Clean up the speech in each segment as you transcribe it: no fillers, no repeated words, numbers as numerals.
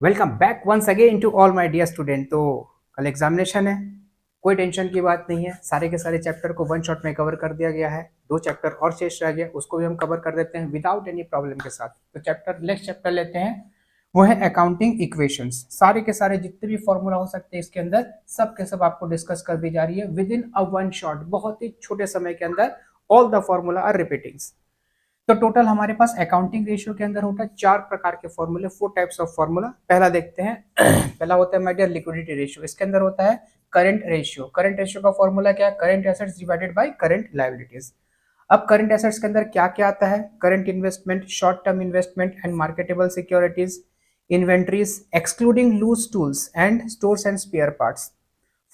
Welcome back once again to all my dear student. तो कल examination है, कोई टेंशन की बात नहीं है। सारे के सारे चैप्टर को वन शॉट में कवर कर दिया गया है। दो चैप्टर और शेष रह गया, उसको भी हम कवर कर देते हैं विदाउट एनी प्रॉब्लम के साथ। तो नेक्स्ट चैप्टर लेते हैं, वो है अकाउंटिंग इक्वेशंस। सारे के सारे जितने भी फॉर्मूला हो सकते हैं इसके अंदर, सब के सब आपको डिस्कस कर दी जा रही है within a one shot. बहुत ही छोटे समय के अंदर all the formula are repeating. तो टोटल हमारे पास अकाउंटिंग रेशियो के अंदर होता है चार प्रकार के फॉर्मूले, फोर टाइप्स ऑफ फॉर्मूला। पहला देखते हैं पहला होता है माय डियर लिक्विडिटी रेशियो। इसके अंदर होता है करंट रेशियो। करंट रेशियो का फॉर्मूला क्या है? Current assets divided by current liabilities. अब करंट एसेट्स के अंदर क्या क्या आता है? Current investment, short term investment and marketable securities, inventories excluding loose tools and stores and spare parts.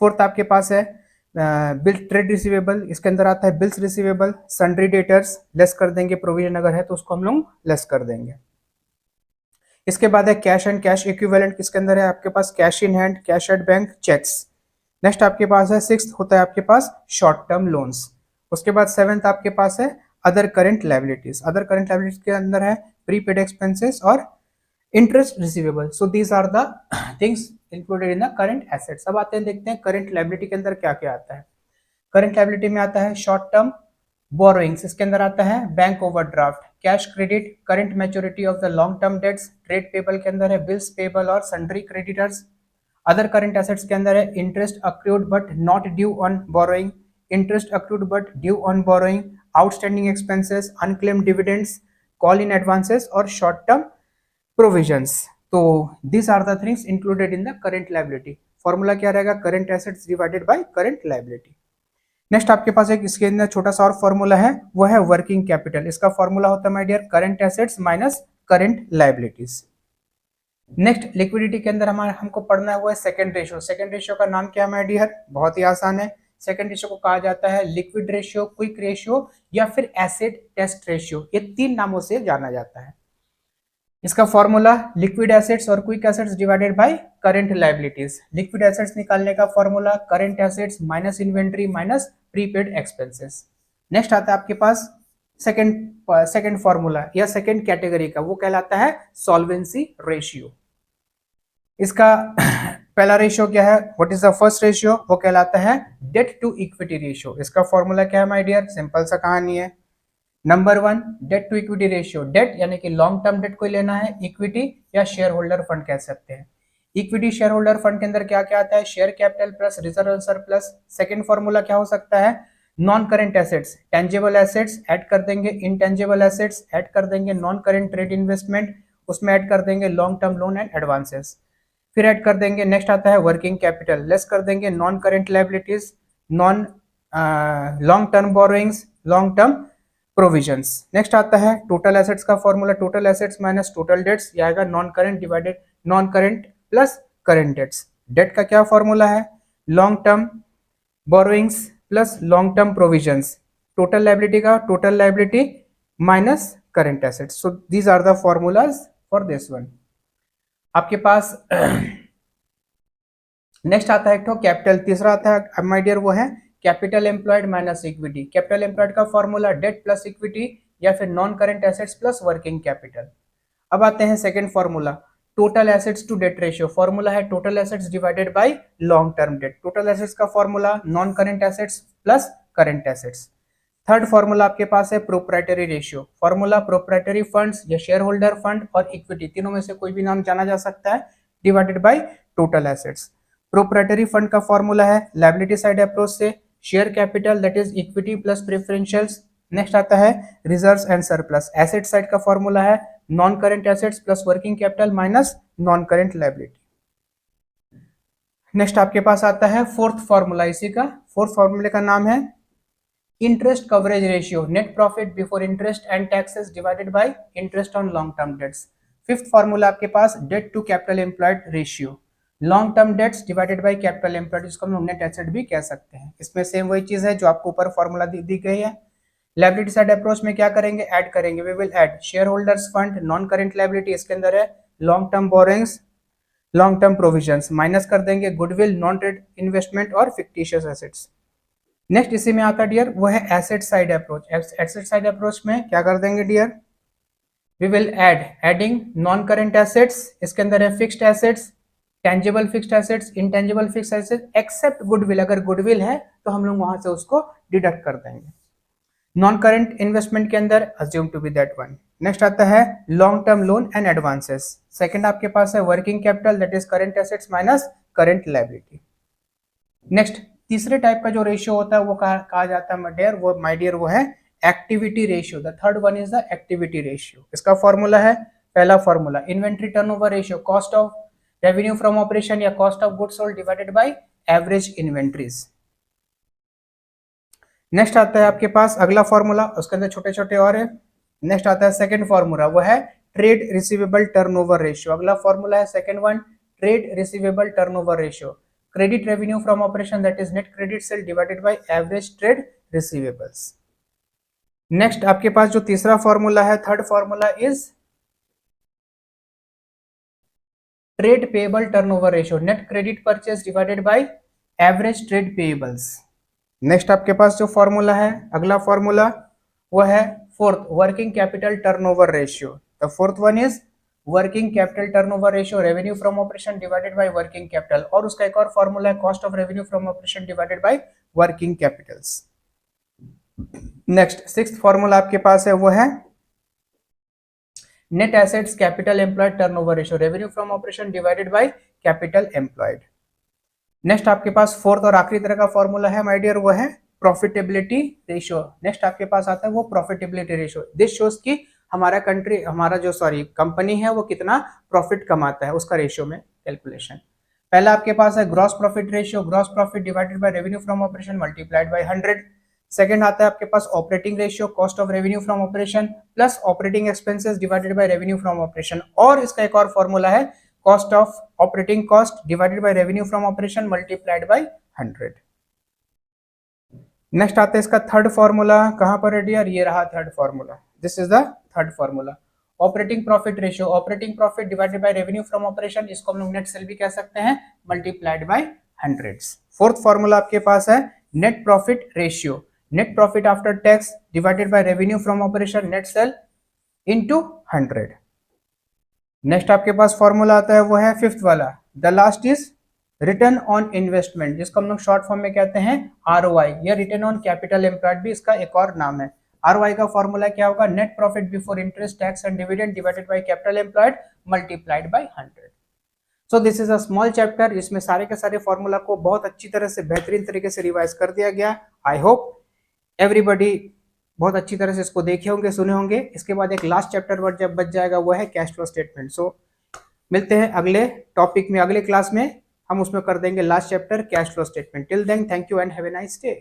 Fourth आपके पास है बिल ट्रेड रिसीवेबल। इसके अंदर आता है bills receivable, sundry debtors, less कर देंगे, प्रोविजन अगर है तो उसको हम लोग लेस कर देंगे। इसके बाद है कैश एंड कैश इक्विवेलेंट। किसके अंदर है? आपके पास cash in hand, cash at bank, cheques. Next आपके पास है सिक्स्थ होता है आपके पास शॉर्ट टर्म लोन्स। उसके बाद सेवेंथ आपके पास है other current liabilities. Other current liabilities के अंदर है प्रीपेड एक्सपेंसेस और interest receivable. So these are the things included in the current assets. अब आते हैं, देखते हैं करंट लायबिलिटी के अंदर क्या क्या आता है। करंट लायबिलिटी में आता है शॉर्ट टर्म बोरोइंग्स। इसके अंदर आता है bank overdraft, cash credit, current maturity of the long term debts. Trade payable के अंदर है बिल्स पेबल और sundry creditors. Other current assets के अंदर है interest accrued but not due on borrowing, interest accrued but due on borrowing, outstanding expenses, unclaimed dividends, call in advances और short term provisions. तो this are the things included in the current liability. Formula क्या रहेगा? Current assets divided by current liability. Next आपके पास एक इसके अंदर छोटा सा और फॉर्मूला है, वो है वर्किंग कैपिटल। इसका फॉर्मूला होता है my dear current assets minus current liabilities. Next liquidity के अंदर हमारा हमको पढ़ना हुआ है सेकंड रेशियो। सेकंड रेशियो का नाम क्या है माय डियर? बहुत ही आसान है। सेकंड रेशियो को कहा जाता है लिक्विड रेशियो, क्विक रेशियो या फिर एसिड टेस्ट रेशियो। ये तीन नामों से जाना जाता है। इसका फॉर्मूला लिक्विड एसेट्स और quick assets divided by current liabilities. Liquid assets निकालने का formula current assets minus inventory minus prepaid expenses. Next आता है आपके पास सेकंड फॉर्मूला या सेकंड कैटेगरी का, वो कहलाता है सॉल्वेंसी रेशियो। इसका पहला रेशियो क्या है? What is the first ratio? वो कहलाता है डेट टू इक्विटी रेशियो। इसका फॉर्मूला क्या है माय डियर? सिंपल सा कहानी है। Number one, debt to equity ratio. Debt यानी कि लॉन्ग टर्म डेट को लेना है, इक्विटी या शेयर होल्डर फंड कह सकते हैं। इक्विटी शेयर होल्डर फंड के अंदर क्या क्या आता है? Share capital plus reserve surplus. Second formula क्या हो सकता है? Non current assets, tangible assets add कर देंगे, इनटेंजेबल एसेट्स ऐड कर देंगे, नॉन करेंट ट्रेड इन्वेस्टमेंट उसमें ऐड कर देंगे, long term loan and advances फिर ऐड कर देंगे। नेक्स्ट आता है वर्किंग कैपिटल, लेस कर देंगे non current liabilities, non long term borrowings, long term provisions. Next आता है टोटल एसेट्स का formula, total assets minus total debts. ये आएगा non current divided non current plus current debts. Debt का क्या formula है? Long term borrowings plus long term provisions. Total liability का total liability minus current assets. So these are the formulas for this one. आपके पास next आता है एक तो कैपिटल, तीसरा आता है माय डियर वो है capital employed minus equity. Capital employed का फॉर्मूला डेट प्लस इक्विटी या फिर non current assets plus working capital. अब आते हैं second formula, total assets to debt ratio. Formula है total assets divided by long term debt. Total assets का formula non current assets plus current assets. Third formula आपके पास है proprietary ratio. Formula proprietary funds या share holder fund और equity, तीनों में से कोई भी नाम जाना जा सकता है, divided by total assets. Proprietary fund का फॉर्मूला है लायबिलिटी साइड अप्रोच से share capital that is equity plus preferentials. Next आता है reserves and surplus. Asset side का फॉर्मूला है non current assets plus working capital minus non current liability. Next आपके पास आता है फोर्थ फॉर्मूला। इसी का फोर्थ फॉर्मूले का नाम है interest coverage ratio, net profit before interest and taxes divided by interest on long term debts. Fifth formula आपके पास debt to capital employed ratio, long term debts divided by capital employed, इसको हम net asset भी कह सकते हैं। इसमें same वही चीज है जो आपको ऊपर फॉर्मूला दी गई है। लायबिलिटी साइड अप्रोच में क्या करेंगे? ऐड करेंगे, we will add share holders fund, non current liability, इसके अंदर है long term borrowings, long term provisions, minus कर देंगे गुडविल, नॉन ट्रेड इन्वेस्टमेंट और फिक्टिशियस एसेट्स। नेक्स्ट इसी में आता डियर वो है asset side approach. Asset side approach में क्या कर देंगे dear? We will adding non current assets, इसके अंदर है fixed assets, tangible fixed assets, intangible fixed assets, except goodwill. अगर गुडविल है तो हम लोग वहां से उसको डिडक्ट कर देंगे। नॉन करेंट इन्वेस्टमेंट के अंदर assume to be that one. Next आता है long term loan and advances. Second आपके पास है working capital, that is current assets minus current liability. Next तीसरे टाइप का जो रेशियो होता है वो कहा जाता है माय डियर वो है activity ratio. The third one is the activity ratio. इसका फॉर्मूला है, पहला formula inventory turnover ratio, cost of revenue from operation या cost of goods sold divided by average inventories. Next आता है आपके पास अगला फॉर्मूला, उसके अंदर छोटे छोटे और है। नेक्स्ट आता है सेकंड फॉर्मूला, वो है ट्रेड रिसीवेबल टर्नओवर रेशियो। अगला फॉर्मूला है second one, trade receivable turnover ratio, credit revenue from operation that is net credit sale divided by average trade receivables. Next आपके पास जो तीसरा फॉर्मूला है, third formula is trade payable turnover ratio, net credit purchase divided by average trade payables. Next आपके पास जो formula है, अगला formula वो है fourth, working capital turnover ratio. The fourth one is working capital turnover ratio, revenue from operation divided by working capital, और उसका एक और फॉर्मूला है cost of revenue from operation divided by working Capitals. Next sixth formula आपके पास है वो है net assets capital employed turnover ratio, revenue from operation divided by capital employed. Next आपके पास फोर्थ और आखिरी तरह का फॉर्मूला है माय डियर, वो है प्रॉफिटेबिलिटी रेशियो। नेक्स्ट आपके पास आता है वो प्रॉफिटेबिलिटी रेशियो, दिस शोज कि हमारा जो कंपनी है वो कितना प्रॉफिट कमाता है, उसका रेशियो में कैलकुलेशन। पहला आपके पास है gross profit ratio, gross profit divided by revenue from operation multiplied by 100। Second आता है आपके पास operating ratio, cost of revenue from operation plus operating expenses divided by revenue from operation, और इसका एक और फॉर्मूला है cost of operating cost divided by revenue from operation multiplied by 100। Next आता है इसका थर्ड फॉर्मूला, कहां पर है डियर, ये रहा third formula, this is the third formula. Operating profit ratio, operating profit divided by revenue from operation, इसको हम लोग नेट सेल भी कह सकते हैं, मल्टीप्लाइड बाय 100। फोर्थ फॉर्मूला आपके पास है net profit ratio, net profit after tax divided by revenue from operation net cell into 100। Next आपके पास फॉर्मूला आता है वो है फिफ्थ वाला, the last is return on investment, जिसको हम लोग शॉर्ट फॉर्म में कहते हैं ROI, या रिटर्न ऑन कैपिटल एम्प्लॉयड भी इसका एक और नाम है। ROI का फॉर्मूला क्या होगा, net profit before interest tax and dividend divided by capital employed multiplied by 100। So this is a small chapter, इसमें सारे के सारे फॉर्मूला को बहुत अच्छी तरह से बेहतरीन तरीके से रिवाइज कर दिया गया। आई होप एवरीबॉडी बहुत अच्छी तरह से इसको देखे होंगे, सुने होंगे। इसके बाद एक लास्ट चैप्टर वर्ड जब बच जाएगा वो है कैश फ्लो स्टेटमेंट। सो मिलते हैं अगले टॉपिक में, अगले क्लास में हम उसमें कर देंगे last chapter cash flow statement. Till then thank you and have a nice day.